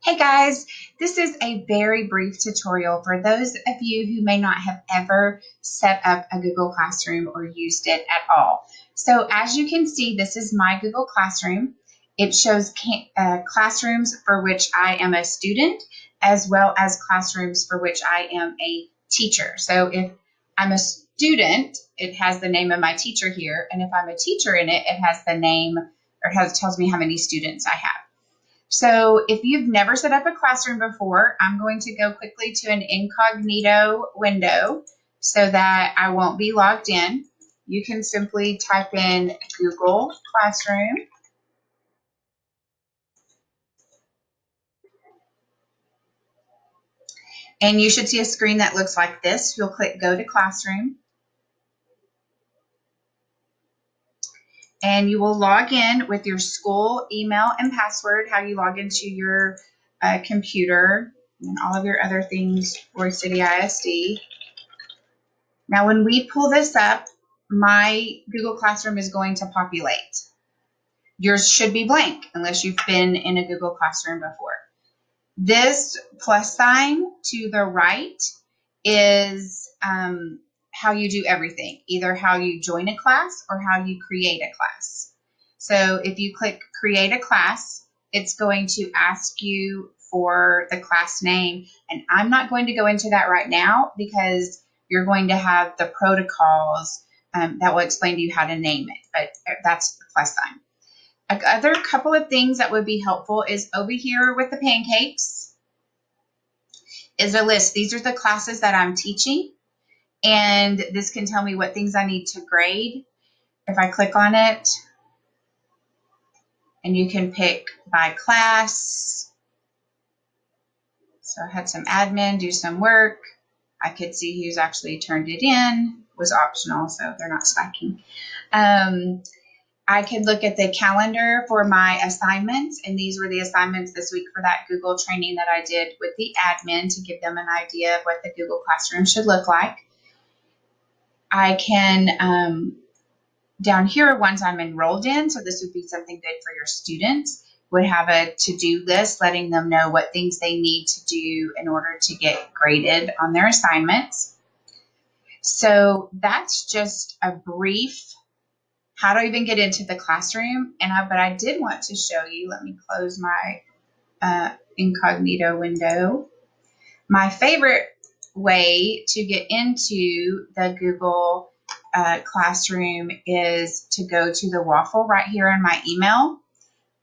Hey guys, this is a very brief tutorial for those of you who may not have ever set up a Google Classroom or used it at all. So as you can see, this is my Google Classroom. It shows classrooms for which I am a student, as well as classrooms for which I am a teacher. So if I'm a student, it has the name of my teacher here, and if I'm a teacher in it, it has the name or tells me how many students I have. So if you've never set up a classroom before, I'm going to go quickly to an incognito window so that I won't be logged in. You can simply type in Google Classroom. And you should see a screen that looks like this. You'll click Go to Classroom. And you will log in with your school email and password, how you log into your computer and all of your other things for City ISD. Now, when we pull this up, my Google Classroom is going to populate. Yours should be blank unless you've been in a Google Classroom before. This plus sign to the right is how you do everything, either how you join a class or how you create a class. So if you click Create a Class, it's going to ask you for the class name. And I'm not going to go into that right now because you're going to have the protocols that will explain to you how to name it, but that's the plus sign. Another couple of things that would be helpful is over here with the pancakes is a list. These are the classes that I'm teaching, and this can tell me what things I need to grade. If I click on it, and you can pick by class. So I had some admin do some work. I could see who's actually turned it in. It was optional, so they're not slacking. I could look at the calendar for my assignments, and these were the assignments this week for that Google training that I did with the admin to give them an idea of what the Google Classroom should look like. I can, down here, once I'm enrolled in, so this would be something good for your students, would have a to-do list letting them know what things they need to do in order to get graded on their assignments. So that's just a brief how to even get into the classroom. But I did want to show you, let me close my incognito window. My favorite way to get into the Google Classroom is to go to the waffle right here in my email,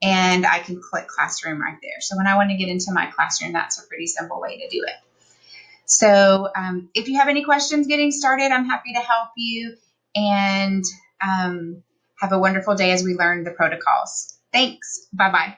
and I can click Classroom right there. So when I want to get into my classroom, that's a pretty simple way to do it. So if you have any questions getting started, I'm happy to help you, and have a wonderful day as we learn the protocols. Thanks. Bye-bye.